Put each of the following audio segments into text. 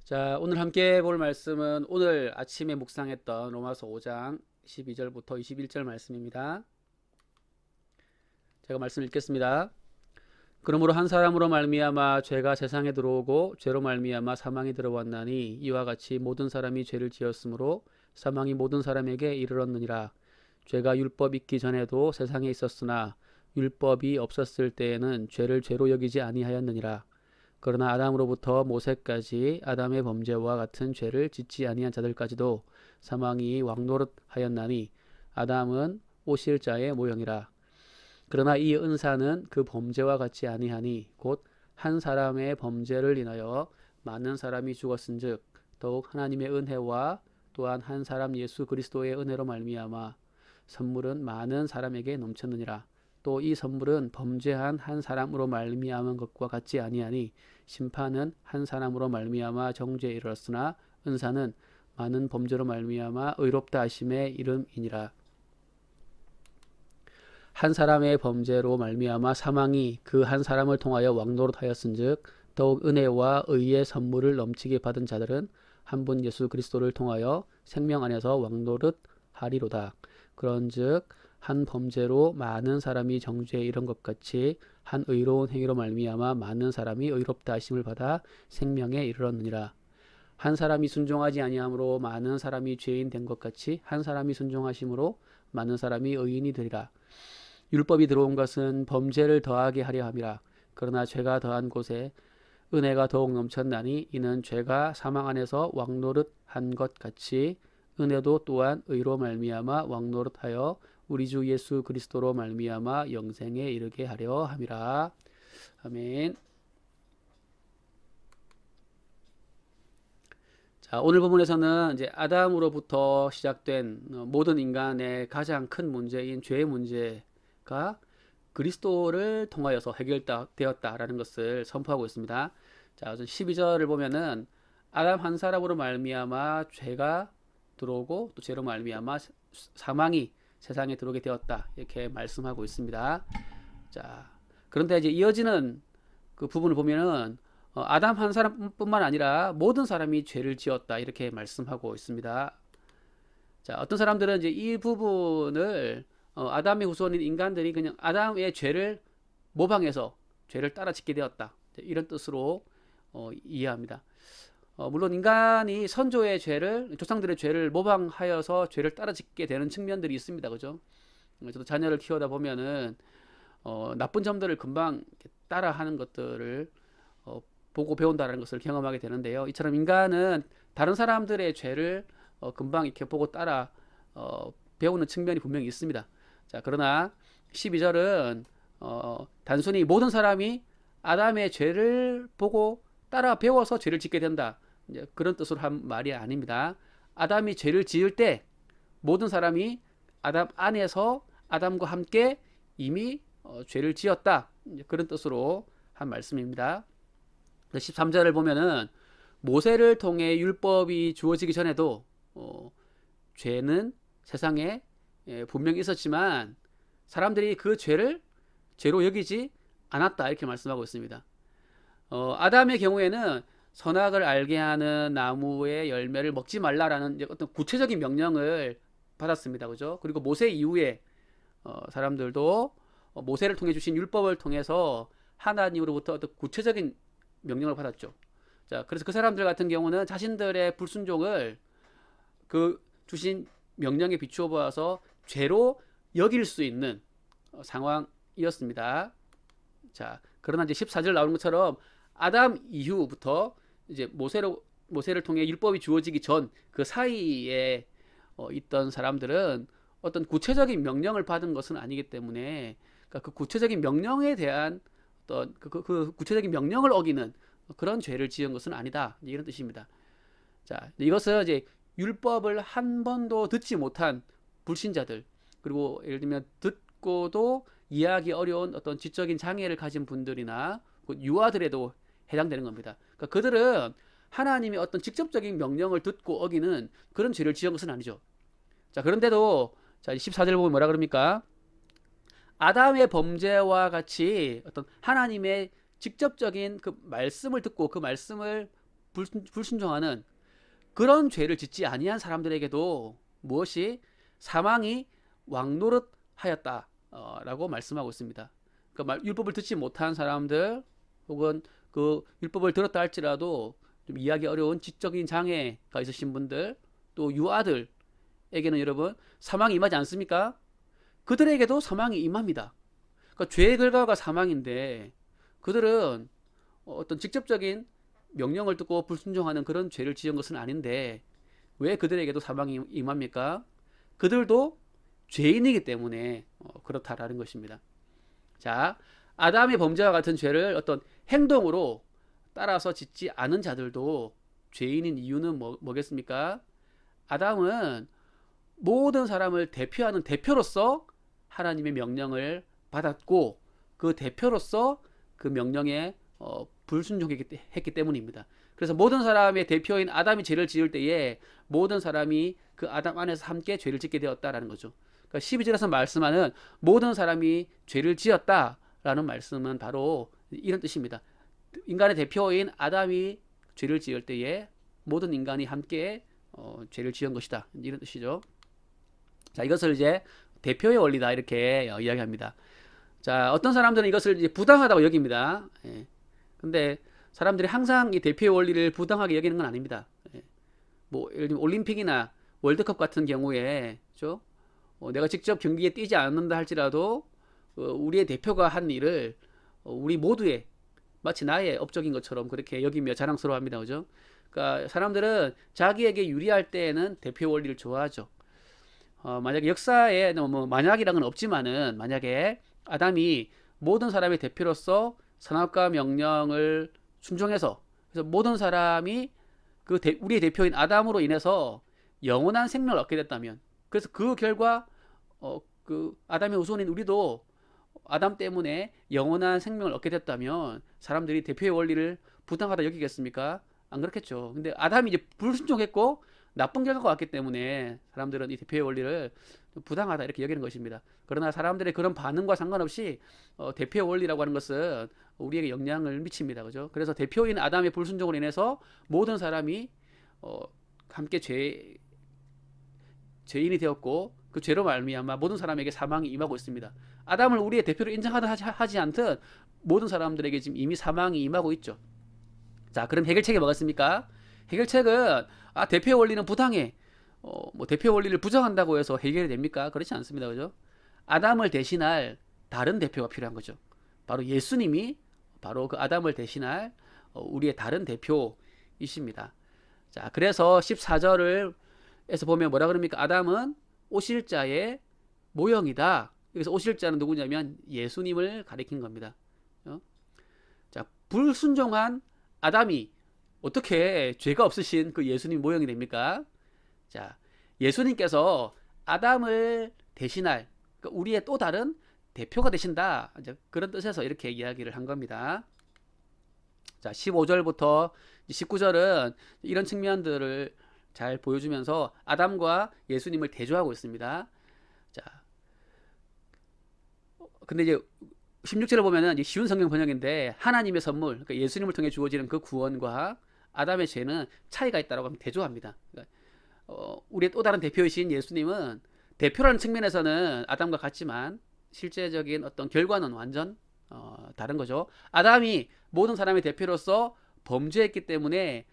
자, 오늘 함께 볼 말씀은 오늘 아침에 묵상했던 로마서 5장 12절부터 21절 말씀입니다. 제가 말씀 읽겠습니다. 그러므로 한 사람으로 말미암아 죄가 세상에 들어오고 죄로 말미암아 사망이 들어왔나니 이와 같이 모든 사람이 죄를 지었으므로 사망이 모든 사람에게 이르렀느니라. 죄가 율법 있기 전에도 세상에 있었으나 율법이 없었을 때에는 죄를 죄로 여기지 아니하였느니라. 그러나 아담으로부터 모세까지 아담의 범죄와 같은 죄를 짓지 아니한 자들까지도 사망이 왕노릇하였나니 아담은 오실 자의 모형이라. 그러나 이 은사는 그 범죄와 같지 아니하니 곧 한 사람의 범죄를 인하여 많은 사람이 죽었은즉 더욱 하나님의 은혜와 또한 한 사람 예수 그리스도의 은혜로 말미암아 선물은 많은 사람에게 넘쳤느니라. 또 이 선물은 범죄한 한 사람으로 말미암은 것과 같지 아니하니 심판은 한 사람으로 말미암아 정죄에 이르렀으나 은사는 많은 범죄로 말미암아 의롭다 하심에 이름이니라. 한 사람의 범죄로 말미암아 사망이 그 한 사람을 통하여 왕노릇하였은즉 더욱 은혜와 의의 선물을 넘치게 받은 자들은 한 분 예수 그리스도를 통하여 생명 안에서 왕노릇하리로다. 그런즉 한 범죄로 많은 사람이 정죄에 이른 것 같이 한 의로운 행위로 말미암아 많은 사람이 의롭다 하심을 받아 생명에 이르렀느니라. 한 사람이 순종하지 아니함으로 많은 사람이 죄인 된 것 같이 한 사람이 순종하심으로 많은 사람이 의인이 되리라. 율법이 들어온 것은 범죄를 더하게 하려 함이라. 그러나 죄가 더한 곳에 은혜가 더욱 넘쳤나니 이는 죄가 사망 안에서 왕노릇한 것 같이 은혜도 또한 의로 말미암아 왕노릇하여 우리 주 예수 그리스도로 말미암아 영생에 이르게 하려 함이라. 아멘. 자, 오늘 본문에서는 이제 아담으로부터 시작된 모든 인간의 가장 큰 문제인 죄의 문제가 그리스도를 통하여서 해결되었다라는 것을 선포하고 있습니다. 자, 12절을 보면은 아담 한 사람으로 말미암아 죄가 들어오고 또 죄로 말미암아 사망이 세상에 들어오게 되었다 이렇게 말씀하고 있습니다. 자, 그런데 이제 이어지는 그 부분을 보면은 아담 한 사람뿐만 아니라 모든 사람이 죄를 지었다 이렇게 말씀하고 있습니다. 자, 어떤 사람들은 이제 이 부분을 아담의 후손인 인간들이 그냥 아담의 죄를 모방해서 죄를 따라 짓게 되었다 이런 뜻으로 이해합니다. 물론 인간이 선조의 죄를 조상들의 죄를 모방하여서 죄를 따라 짓게 되는 측면들이 있습니다. 그죠? 저도 자녀를 키우다 보면은 나쁜 점들을 금방 따라하는 것들을 보고 배운다는 것을 경험하게 되는데요. 이처럼 인간은 다른 사람들의 죄를 금방 이렇게 보고 따라 배우는 측면이 분명히 있습니다. 자, 그러나 12절은 단순히 모든 사람이 아담의 죄를 보고 따라 배워서 죄를 짓게 된다. 이제 그런 뜻으로 한 말이 아닙니다. 아담이 죄를 지을 때 모든 사람이 아담 안에서 아담과 함께 이미 죄를 지었다. 그런 뜻으로 한 말씀입니다. 13절을 보면은 모세를 통해 율법이 주어지기 전에도 죄는 세상에 분명히 있었지만 사람들이 그 죄를 죄로 여기지 않았다 이렇게 말씀하고 있습니다. 아담의 경우에는 선악을 알게 하는 나무의 열매를 먹지 말라라는 어떤 구체적인 명령을 받았습니다. 그죠? 그리고 모세 이후에 사람들도 모세를 통해 주신 율법을 통해서 하나님으로부터 어떤 구체적인 명령을 받았죠. 자, 그래서 그 사람들 같은 경우는 자신들의 불순종을 그 주신 명령에 비추어 보아서 죄로 여길 수 있는 상황이었습니다. 자, 그러나 이제 14절 나오는 것처럼 아담 이후부터 이제 모세를 통해 율법이 주어지기 전 그 사이에 있던 사람들은 어떤 구체적인 명령을 받은 것은 아니기 때문에 그러니까 그 구체적인 명령에 대한 어떤 그 구체적인 명령을 어기는 그런 죄를 지은 것은 아니다 이런 뜻입니다. 자, 이것은 이제 율법을 한 번도 듣지 못한 불신자들 그리고 예를 들면 듣고도 이해하기 어려운 어떤 지적인 장애를 가진 분들이나 유아들에도 해당되는 겁니다. 그러니까 그들은 하나님의 어떤 직접적인 명령을 듣고 어기는 그런 죄를 지은 것은 아니죠. 자, 그런데도 자, 14절 보면 뭐라 그럽니까? 아담의 범죄와 같이 어떤 하나님의 직접적인 그 말씀을 듣고 그 말씀을 불순종하는 그런 죄를 짓지 아니한 사람들에게도 무엇이 사망이 왕노릇하였다 라고 말씀하고 있습니다. 그러니까 율법을 듣지 못한 사람들 혹은 그 율법을 들었다 할지라도 좀 이해하기 어려운 지적인 장애가 있으신 분들 또 유아들에게는 여러분 사망이 임하지 않습니까? 그들에게도 사망이 임합니다. 그러니까 죄의 결과가 사망인데 그들은 어떤 직접적인 명령을 듣고 불순종하는 그런 죄를 지은 것은 아닌데 왜 그들에게도 사망이 임합니까? 그들도 죄인이기 때문에 그렇다라는 것입니다. 자, 아담의 범죄와 같은 죄를 어떤 행동으로 따라서 짓지 않은 자들도 죄인인 이유는 뭐겠습니까? 아담은 모든 사람을 대표하는 대표로서 하나님의 명령을 받았고 그 대표로서 그 명령에 불순종했기 때문입니다. 그래서 모든 사람의 대표인 아담이 죄를 지을 때에 모든 사람이 그 아담 안에서 함께 죄를 짓게 되었다라는 거죠. 그러니까 12절에서 말씀하는 모든 사람이 죄를 지었다라는 말씀은 바로 이런 뜻입니다. 인간의 대표인 아담이 죄를 지을 때에 모든 인간이 함께 죄를 지은 것이다. 이런 뜻이죠. 자, 이것을 이제 대표의 원리다 이렇게 이야기합니다. 자, 어떤 사람들은 이것을 이제 부당하다고 여깁니다. 예. 근데 사람들이 항상 이 대표의 원리를 부당하게 여기는 건 아닙니다. 예. 뭐 예를 들면 올림픽이나 월드컵 같은 경우에 그렇죠? 내가 직접 경기에 뛰지 않는다 할지라도 우리의 대표가 한 일을 우리 모두의 마치 나의 업적인 것처럼 그렇게 여기며 자랑스러워합니다. 그죠? 그러니까 사람들은 자기에게 유리할 때에는 대표 원리를 좋아하죠. 만약에 역사에 뭐 만약이라는 건 없지만은 만약에 아담이 모든 사람의 대표로서 선악과 명령을 순종해서 그래서 모든 사람이 우리의 대표인 아담으로 인해서 영원한 생명을 얻게 됐다면 그래서 그 결과 그 아담의 후손인 우리도 아담 때문에 영원한 생명을 얻게 됐다면 사람들이 대표의 원리를 부당하다 여기겠습니까? 안 그렇겠죠. 근데 아담이 이제 불순종했고 나쁜 결과가 왔기 때문에 사람들은 이 대표의 원리를 부당하다 이렇게 여기는 것입니다. 그러나 사람들의 그런 반응과 상관없이 대표의 원리라고 하는 것은 우리에게 영향을 미칩니다. 그죠? 그래서 대표인 아담의 불순종으로 인해서 모든 사람이 함께 죄인이 되었고 그 죄로 말미암아 모든 사람에게 사망이 임하고 있습니다. 아담을 우리의 대표로 인정하든 하지 않든 모든 사람들에게 지금 이미 사망이 임하고 있죠. 자, 그럼 해결책이 뭐겠습니까? 해결책은 대표의 원리는 부당해. 뭐 대표의 원리를 부정한다고 해서 해결이 됩니까? 그렇지 않습니다. 그죠? 아담을 대신할 다른 대표가 필요한 거죠. 바로 예수님이 바로 그 아담을 대신할 우리의 다른 대표이십니다. 자, 그래서 14절에서 보면 뭐라 그럽니까? 아담은 오실자의 모형이다. 여기서 오실자는 누구냐면 예수님을 가리킨 겁니다. 자, 불순종한 아담이 어떻게 죄가 없으신 그 예수님 모형이 됩니까? 자, 예수님께서 아담을 대신할 그러니까 우리의 또 다른 대표가 되신다. 이제 그런 뜻에서 이렇게 이야기를 한 겁니다. 자, 15절부터 19절은 이런 측면들을 잘 보여주면서 아담과 예수님을 대조하고 있습니다. 자, 근데 이제 16절을 보면은 이제 쉬운 성경 번역인데 하나님의 선물, 그러니까 예수님을 통해 주어지는 그 구원과 아담의 죄는 차이가 있다라고 하면 대조합니다. 그러니까 우리의 또 다른 대표이신 예수님은 대표라는 측면에서는 아담과 같지만 실제적인 어떤 결과는 완전 다른 거죠. 아담이 모든 사람의 대표로서 범죄했기 때문에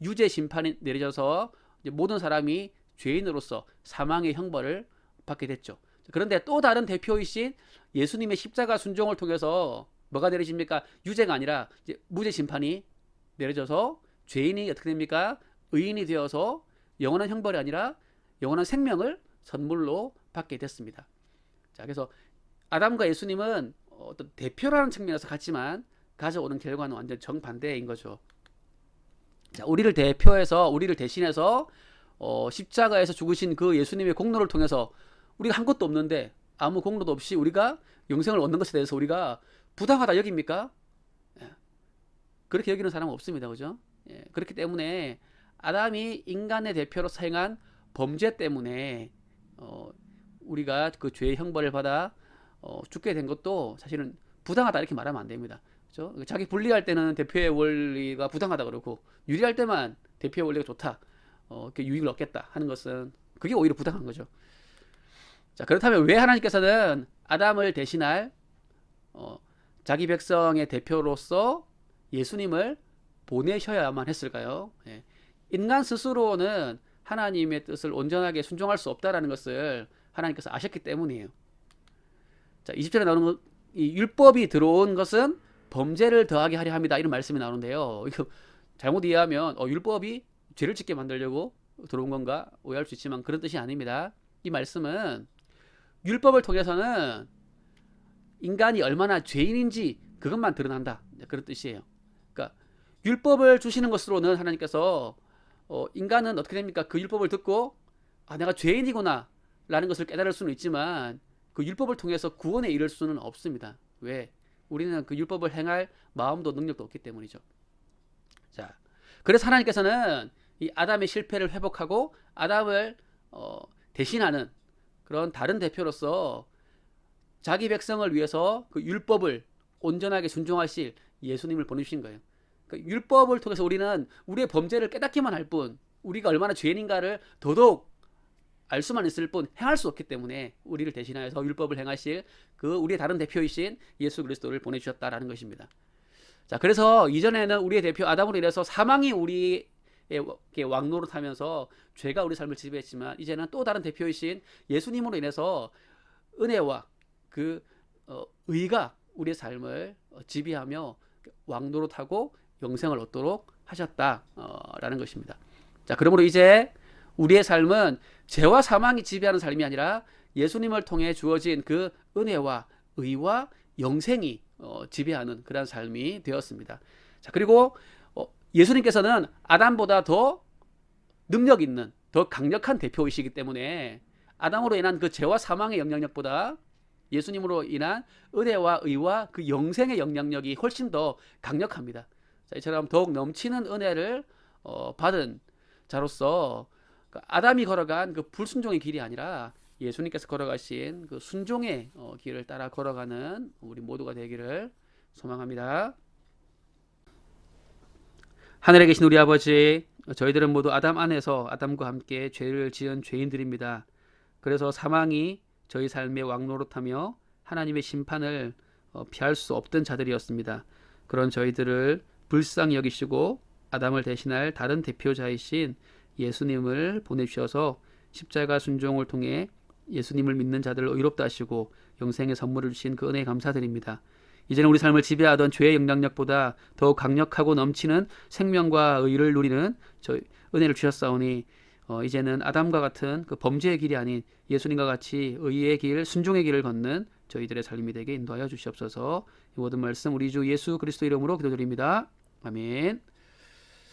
유죄 심판이 내려져서 이제 모든 사람이 죄인으로서 사망의 형벌을 받게 됐죠. 그런데 또 다른 대표이신 예수님의 십자가 순종을 통해서 뭐가 내려집니까? 유죄가 아니라 이제 무죄 심판이 내려져서 죄인이 어떻게 됩니까? 의인이 되어서 영원한 형벌이 아니라 영원한 생명을 선물로 받게 됐습니다. 자, 그래서 아담과 예수님은 어떤 대표라는 측면에서 같지만 가져오는 결과는 완전 정반대인 거죠. 자, 우리를 대신해서 십자가에서 죽으신 그 예수님의 공로를 통해서 우리가 한 것도 없는데 아무 공로도 없이 우리가 영생을 얻는 것에 대해서 우리가 부당하다 여깁니까? 예. 그렇게 여기는 사람은 없습니다. 그죠? 예. 그렇기 때문에 아담이 인간의 대표로 행한 범죄 때문에 우리가 그 죄의 형벌을 받아 죽게 된 것도 사실은 부당하다 이렇게 말하면 안 됩니다. 그죠? 자기 불리할 때는 대표의 원리가 부당하다 그러고 유리할 때만 대표의 원리가 좋다. 이렇게 유익을 얻겠다 하는 것은 그게 오히려 부당한 거죠. 자, 그렇다면 왜 하나님께서는 아담을 대신할 자기 백성의 대표로서 예수님을 보내셔야만 했을까요? 예. 인간 스스로는 하나님의 뜻을 온전하게 순종할 수 없다라는 것을 하나님께서 아셨기 때문이에요. 자, 20절에 나오는 이 율법이 들어온 것은 범죄를 더하게 하려 합니다. 이런 말씀이 나오는데요. 이거 잘못 이해하면 율법이 죄를 짓게 만들려고 들어온 건가 오해할 수 있지만 그런 뜻이 아닙니다. 이 말씀은 율법을 통해서는 인간이 얼마나 죄인인지 그것만 드러난다. 그런 뜻이에요. 그러니까 율법을 주시는 것으로는 하나님께서 인간은 어떻게 됩니까? 그 율법을 듣고 내가 죄인이구나 라는 것을 깨달을 수는 있지만 그 율법을 통해서 구원에 이를 수는 없습니다. 왜? 우리는 그 율법을 행할 마음도 능력도 없기 때문이죠. 자, 그래서 하나님께서는 이 아담의 실패를 회복하고 아담을 대신하는 그런 다른 대표로서 자기 백성을 위해서 그 율법을 온전하게 순종하실 예수님을 보내주신 거예요. 그러니까 율법을 통해서 우리는 우리의 범죄를 깨닫기만 할 뿐, 우리가 얼마나 죄인인가를 더더욱 알 수만 있을 뿐 행할 수 없기 때문에 우리를 대신하여서 율법을 행하실 그 우리의 다른 대표이신 예수 그리스도를 보내주셨다라는 것입니다. 자, 그래서 이전에는 우리의 대표 아담으로 인해서 사망이 우리의 왕노릇하면서 죄가 우리 삶을 지배했지만 이제는 또 다른 대표이신 예수님으로 인해서 은혜와 그 의가 우리의 삶을 지배하며 왕노릇하고 영생을 얻도록 하셨다라는 것입니다. 자, 그러므로 이제 우리의 삶은 죄와 사망이 지배하는 삶이 아니라 예수님을 통해 주어진 그 은혜와 의와 영생이 지배하는 그런 삶이 되었습니다. 자, 그리고 예수님께서는 아담보다 더 능력 있는 더 강력한 대표이시기 때문에 아담으로 인한 그 죄와 사망의 영향력보다 예수님으로 인한 은혜와 의와 그 영생의 영향력이 훨씬 더 강력합니다. 자, 이처럼 더욱 넘치는 은혜를 받은 자로서 아담이 걸어간 그 불순종의 길이 아니라 예수님께서 걸어가신 그 순종의 길을 따라 걸어가는 우리 모두가 되기를 소망합니다. 하늘에 계신 우리 아버지, 저희들은 모두 아담 안에서 아담과 함께 죄를 지은 죄인들입니다. 그래서 사망이 저희 삶의 왕노릇하며 하나님의 심판을 피할 수 없던 자들이었습니다. 그런 저희들을 불쌍히 여기시고 아담을 대신할 다른 대표자이신 예수님을 보내주셔서 십자가 순종을 통해 예수님을 믿는 자들을 의롭다 하시고 영생의 선물을 주신 그 은혜에 감사드립니다. 이제는 우리 삶을 지배하던 죄의 영향력보다 더욱 강력하고 넘치는 생명과 의를 누리는 은혜를 주셨사오니 이제는 아담과 같은 그 범죄의 길이 아닌 예수님과 같이 의의 길, 순종의 길을 걷는 저희들의 삶이 되게 인도하여 주시옵소서. 이 모든 말씀 우리 주 예수 그리스도 이름으로 기도드립니다. 아멘.